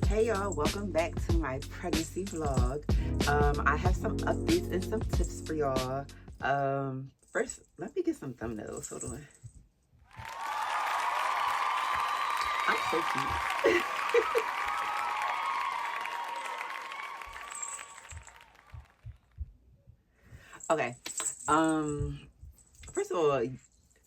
Hey y'all, welcome back to my pregnancy vlog. I have some updates and some tips for y'all. First, let me get some thumbnails. Hold on. I'm so cute. Okay. Um, First of all,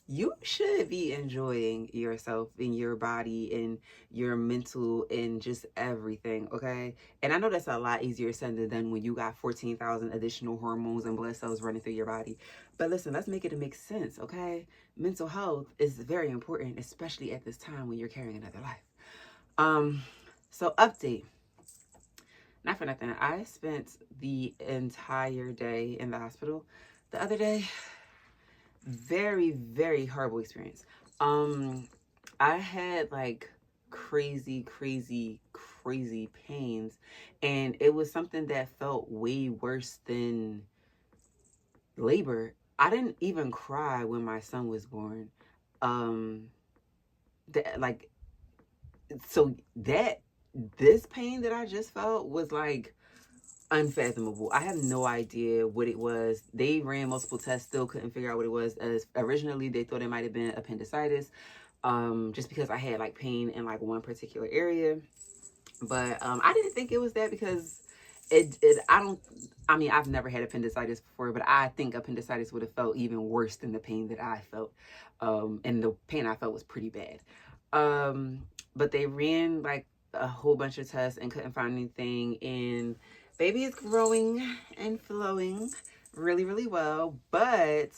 you should be enjoying yourself and your body and your mental and just everything, okay? And I know that's a lot easier said than done when you got 14,000 additional hormones and blood cells running through your body. But listen, let's make it make sense, okay? Mental health is very important, especially at this time when you're carrying another life. So update. Not for nothing. I spent the entire day in the hospital the other day. Very, very horrible experience. Um, I had like crazy pains, and it was something that felt way worse than labor. I didn't even cry when my son was born. Um, that like so that this pain that I just felt was like unfathomable. I have no idea what it was. They ran multiple tests, still couldn't figure out what it was. As originally they thought it might have been appendicitis, just because I had like pain in like one particular area. But I didn't think it was that because I mean, I've never had appendicitis before, but I think appendicitis would have felt even worse than the pain that I felt. And the pain I felt was pretty bad. But they ran like a whole bunch of tests and couldn't find anything. And baby is growing and flowing really, really well. But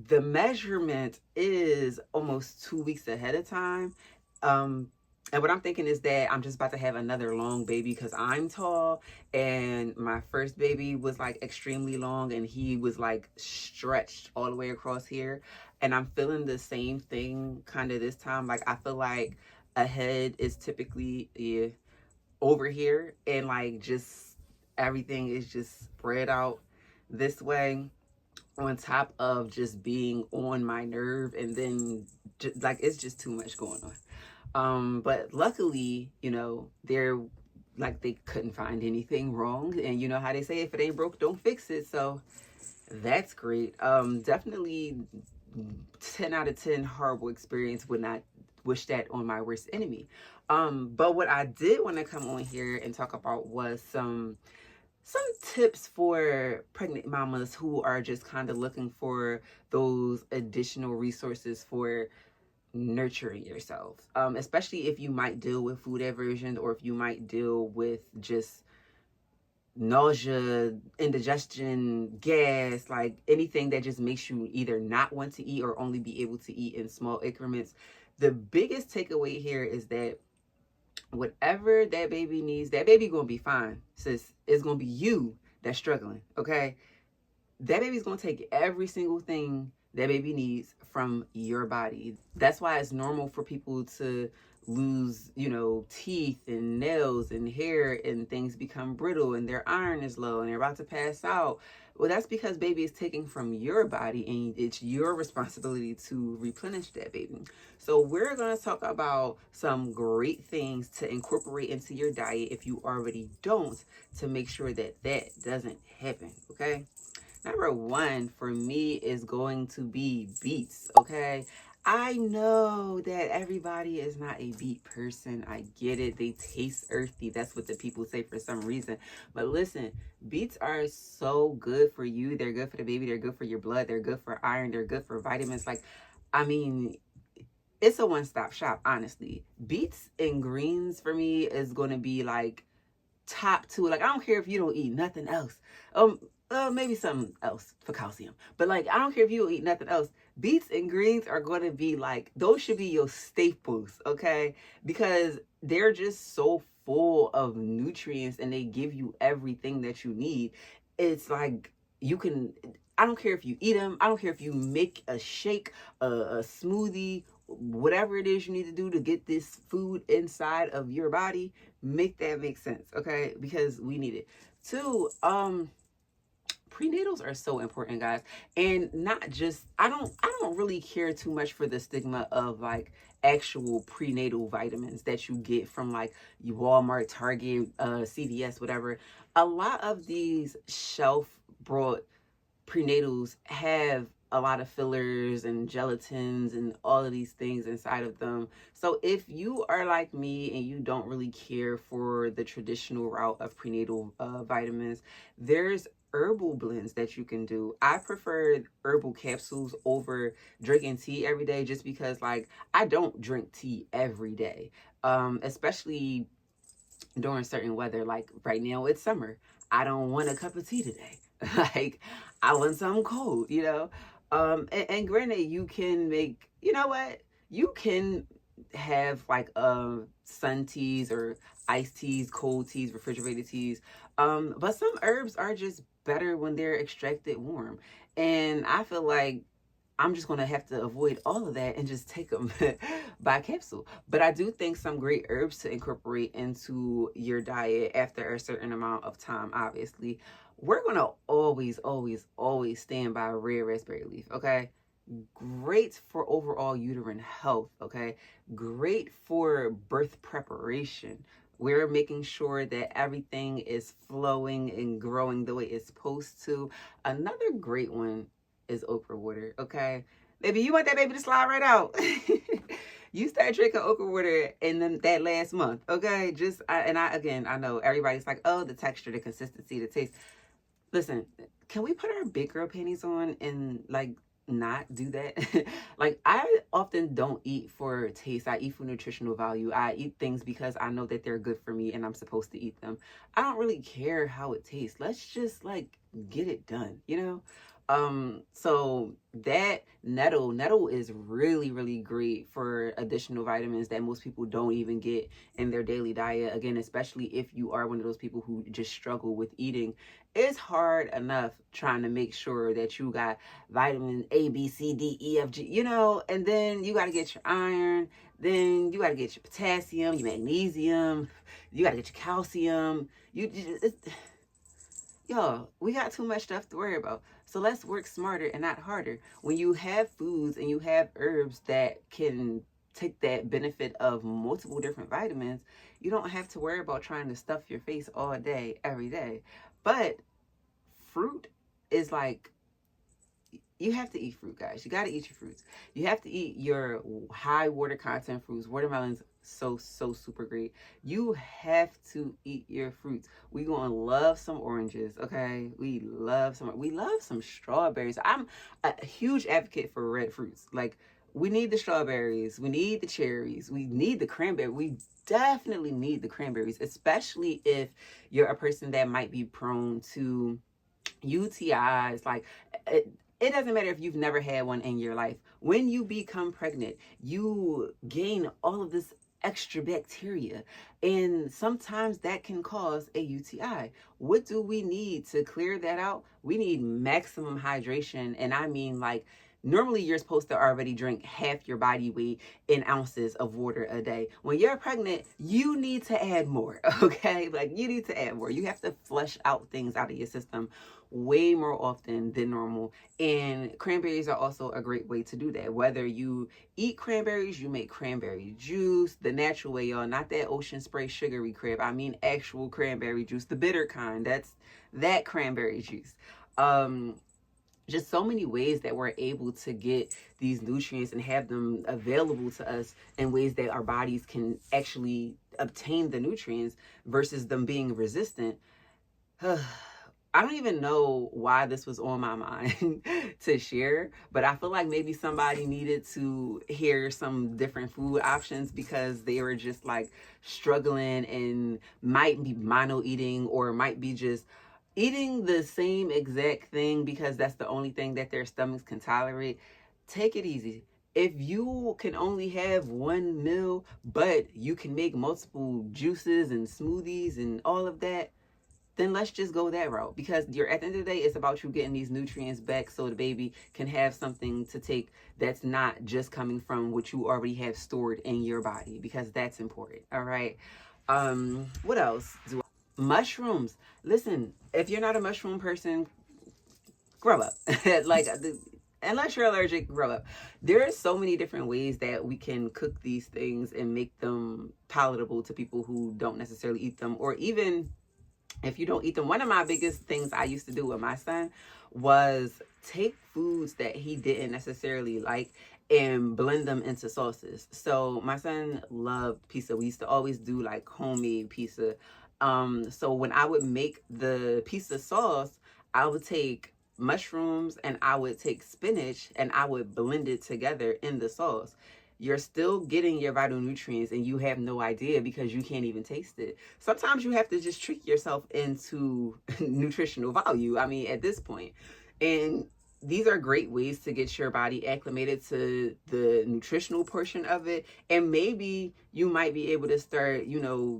the measurement is almost 2 weeks ahead of time. Um, and what I'm thinking is that I'm just about to have another long baby because I'm tall, and my first baby was like extremely long and he was like stretched all the way across here. And I'm feeling the same thing kind of this time. Like I feel like a head is typically over here, and like just everything is just spread out this way on top of just being on my nerve, and then just, like it's just too much going on. But luckily, they're like they couldn't find anything wrong, and you know how they say if it ain't broke, don't fix it. So that's great. Definitely 10 out of 10 horrible experience. Would not wish that on my worst enemy. But what I did want to come on here and talk about was some tips for pregnant mamas who are just kind of looking for those additional resources for nurturing yourself, especially if you might deal with food aversion, or if you might deal with just nausea, indigestion, gas, like anything that just makes you either not want to eat or only be able to eat in small increments. The biggest takeaway here is that whatever that baby needs, that baby gonna be fine, sis. It's gonna be you that's struggling, okay? That baby's gonna take every single thing that baby needs from your body. That's why it's normal for people to lose, teeth and nails and hair, and things become brittle and their iron is low and they're about to pass out. Well, that's because baby is taking from your body, and it's your responsibility to replenish that baby. So we're going to talk about some great things to incorporate into your diet if you already don't, to make sure that that doesn't happen, okay? Number one for me is going to be beets, okay? I know that everybody is not a beet person. I get it. They taste earthy. That's what the people say for some reason. But listen, beets are so good for you. They're good for the baby. They're good for your blood. They're good for iron. They're good for vitamins. Like, I mean, it's a one-stop shop, honestly. Beets and greens for me is going to be like top two. Like, I don't care if you don't eat nothing else. Maybe something else for calcium. But like, I don't care if you don't eat nothing else. Beets and greens are going to be like, those should be your staples, okay? Because they're just so full of nutrients and they give you everything that you need. It's like I don't care if you eat them. I don't care if you make a shake, a smoothie, whatever it is you need to do to get this food inside of your body, make that make sense, okay? Because we need it. Two, prenatals are so important, guys. And not just, I don't really care too much for the stigma of like actual prenatal vitamins that you get from like Walmart, Target, CVS, whatever. A lot of these shelf brought prenatals have a lot of fillers and gelatins and all of these things inside of them. So if you are like me and you don't really care for the traditional route of prenatal vitamins, there's herbal blends that you can do. I prefer herbal capsules over drinking tea every day, just because like I don't drink tea every day. Especially during certain weather, like right now it's summer. I don't want a cup of tea today. Like I want something cold, you know. And granted, you can make, you know what, you can have like sun teas or iced teas, cold teas, refrigerated teas. But some herbs are just better when they're extracted warm. And I feel like I'm just gonna have to avoid all of that and just take them by capsule. But I do think some great herbs to incorporate into your diet after a certain amount of time, obviously. We're gonna always, always, always stand by red raspberry leaf, okay? Great for overall uterine health, okay? Great for birth preparation. We're making sure that everything is flowing and growing the way it's supposed to. Another great one is okra water, okay? Baby, you want that baby to slide right out. You start drinking okra water in that last month, okay? Again, I know everybody's like, oh, the texture, the consistency, the taste. Listen, can we put our big girl panties on and like not do that? Like I often don't eat for taste. I eat for nutritional value. I eat things because I know that they're good for me and I'm supposed to eat them. I don't really care how it tastes. Let's just like get it done, you know? So that nettle is really, really great for additional vitamins that most people don't even get in their daily diet. Again, especially if you are one of those people who just struggle with eating. It's hard enough trying to make sure that you got vitamin A, B, C, D, E, F, G, you know, and then you got to get your iron, then you got to get your potassium, your magnesium, you got to get your calcium. Y'all, we got too much stuff to worry about. So let's work smarter and not harder. When you have foods and you have herbs that can take that benefit of multiple different vitamins, you don't have to worry about trying to stuff your face all day, every day. But fruit is like, you have to eat fruit, guys. You got to eat your fruits. You have to eat your high water content fruits. Watermelons, so super great. You have to eat your fruits. We gonna love some oranges, okay? We love some strawberries. I'm a huge advocate for red fruits. Like we need the strawberries, we need the cherries, we need the cranberry. We definitely need the cranberries, especially if you're a person that might be prone to UTIs. Like it doesn't matter if you've never had one in your life. When you become pregnant, you gain all of this extra bacteria, and sometimes that can cause a UTI. What do we need to clear that out? We need maximum hydration, and I mean like normally you're supposed to already drink half your body weight in ounces of water a day. When you're pregnant, you need to add more, okay? Like you need to add more. You have to flush out things out of your system way more often than normal. And cranberries are also a great way to do that. Whether you eat cranberries, you make cranberry juice the natural way, y'all, not that ocean spray sugary crap. I mean actual cranberry juice, the bitter kind. That's that cranberry juice. Just so many ways that we're able to get these nutrients and have them available to us in ways that our bodies can actually obtain the nutrients versus them being resistant. I don't even know why this was on my mind to share, but I feel like maybe somebody needed to hear some different food options because they were just like struggling and might be mono eating or might be just eating the same exact thing because that's the only thing that their stomachs can tolerate. Take it easy. If you can only have one meal, but you can make multiple juices and smoothies and all of that, then let's just go that route, because you're at the end of the day, it's about you getting these nutrients back so the baby can have something to take that's not just coming from what you already have stored in your body, because that's important. All right. What else? Mushrooms. Listen, if you're not a mushroom person, grow up. Like, unless you're allergic, grow up. There are so many different ways that we can cook these things and make them palatable to people who don't necessarily eat them, or even if you don't eat them. One of my biggest things I used to do with my son was take foods that he didn't necessarily like and blend them into sauces. So my son loved pizza. We used to always do like homemade pizza. So when I would make the pizza sauce, I would take mushrooms and I would take spinach and I would blend it together in the sauce. You're still getting your vital nutrients and you have no idea because you can't even taste it. Sometimes you have to just trick yourself into nutritional value. I mean, at this point. And these are great ways to get your body acclimated to the nutritional portion of it. And maybe you might be able to start,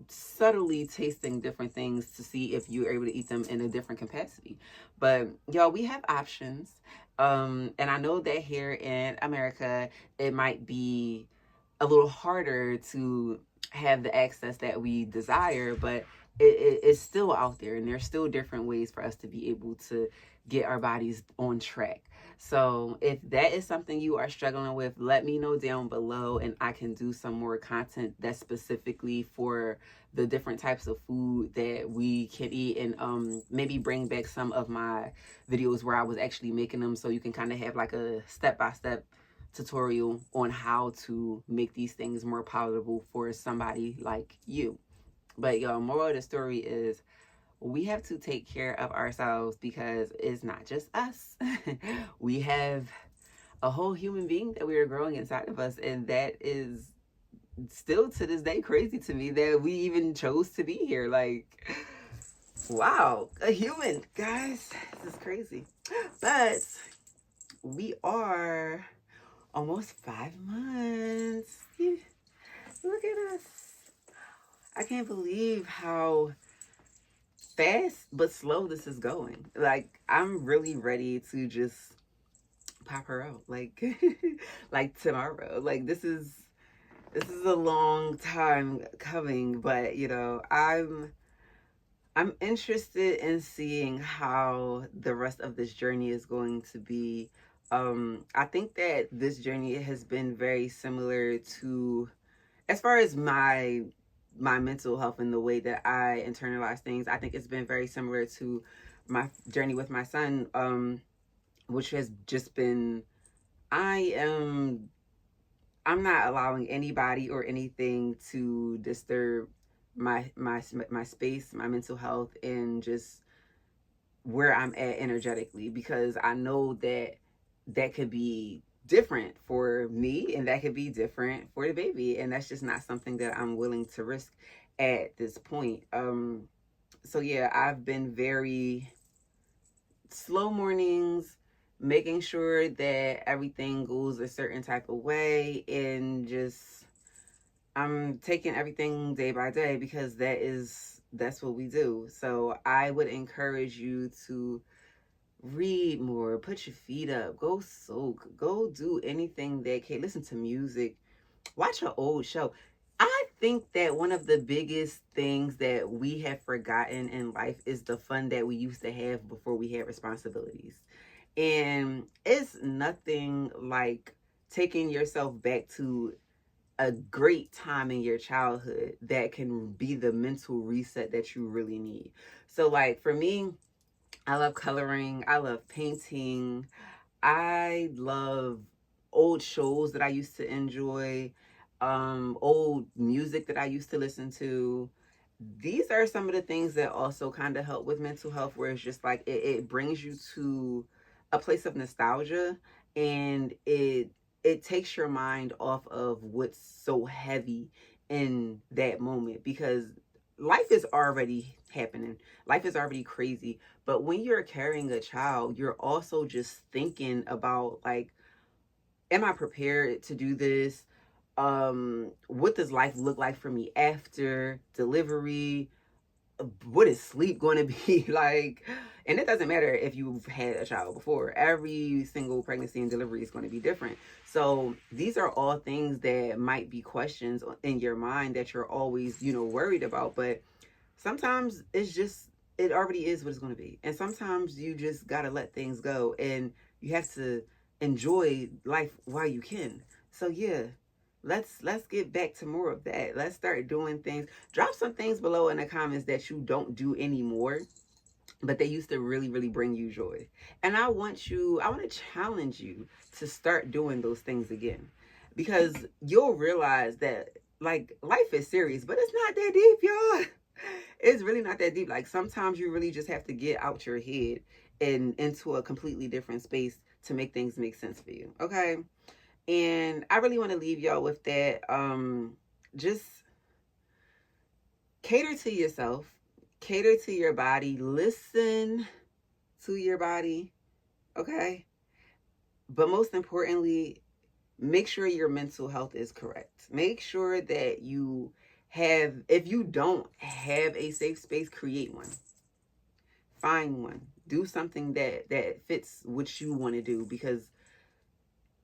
subtly tasting different things to see if you're able to eat them in a different capacity. But y'all, we have options. And I know that here in America, it might be a little harder to have the access that we desire, but it's still out there, and there's still different ways for us to be able to get our bodies on track. So if that is something you are struggling with, let me know down below, and I can do some more content that's specifically for the different types of food that we can eat, and maybe bring back some of my videos where I was actually making them, so you can kind of have like a step-by-step tutorial on how to make these things more palatable for somebody like you. But y'all, moral of the story is we have to take care of ourselves, because it's not just us. We have a whole human being that we are growing inside of us, and that is still to this day crazy to me that we even chose to be here. Like, wow, a human, guys. This is crazy. But we are almost 5 months. Look at us. I can't believe how fast but slow this is going. Like, I'm really ready to just pop her out, like like tomorrow. Like, this is a long time coming, but I'm interested in seeing how the rest of this journey is going to be. I think that this journey has been very similar to, as far as my mental health and the way that I internalize things, I think it's been very similar to my journey with my son, which has just been, I'm not allowing anybody or anything to disturb my space, my mental health, and just where I'm at energetically, because I know that that could be different for me and that could be different for the baby, and that's just not something that I'm willing to risk at this point. So yeah, I've been very slow mornings, making sure that everything goes a certain type of way, and just I'm taking everything day by day, because that's what we do. So I would encourage you to read more, put your feet up, go soak, go do anything that can, listen to music, watch an old show. I think that one of the biggest things that we have forgotten in life is the fun that we used to have before we had responsibilities. And it's nothing like taking yourself back to a great time in your childhood that can be the mental reset that you really need. So like for me, I love coloring, I love painting, I love old shows that I used to enjoy, old music that I used to listen to. These are some of the things that also kind of help with mental health, where it's just like it brings you to a place of nostalgia, and it takes your mind off of what's so heavy in that moment, because life is already happening. Life is already crazy. But when you're carrying a child, you're also just thinking about, like, am I prepared to do this? What does life look like for me after delivery? What is sleep going to be like? And it doesn't matter if you've had a child before. Every single pregnancy and delivery is going to be different. So these are all things that might be questions in your mind that you're always, worried about. But sometimes it's it already is what it's going to be. And sometimes you just got to let things go, and you have to enjoy life while you can. So yeah, let's get back to more of that. Let's start doing things. Drop some things below in the comments that you don't do anymore, but they used to really, really bring you joy. And I want to challenge you to start doing those things again, because you'll realize that like life is serious, but it's not that deep, y'all. It's really not that deep. Like sometimes you really just have to get out your head and into a completely different space to make things make sense for you. Okay. And I really want to leave y'all with that. Just cater to yourself, cater to your body, listen to your body. Okay. But most importantly, make sure your mental health is correct. Make sure that you have, if you don't have a safe space, create one. Find one. Do something that fits what you want to do, because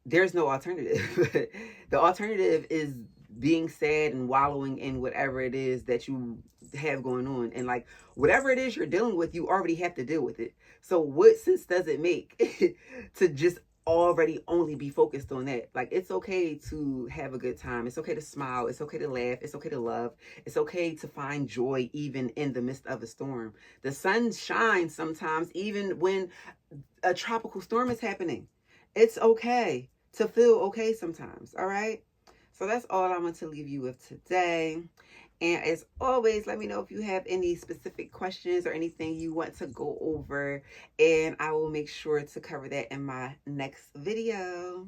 there's no alternative. The alternative is being sad and wallowing in whatever it is that you have going on. And like whatever it is you're dealing with, you already have to deal with it. So what sense does it make to just already only be focused on that? Like, it's okay to have a good time. It's okay to smile. It's okay to laugh. It's okay to love. It's okay to find joy even in the midst of a storm. The sun shines sometimes even when a tropical storm is happening. It's okay to feel okay sometimes. All right. So that's all I want to leave you with today. And as always, let me know if you have any specific questions or anything you want to go over, and I will make sure to cover that in my next video.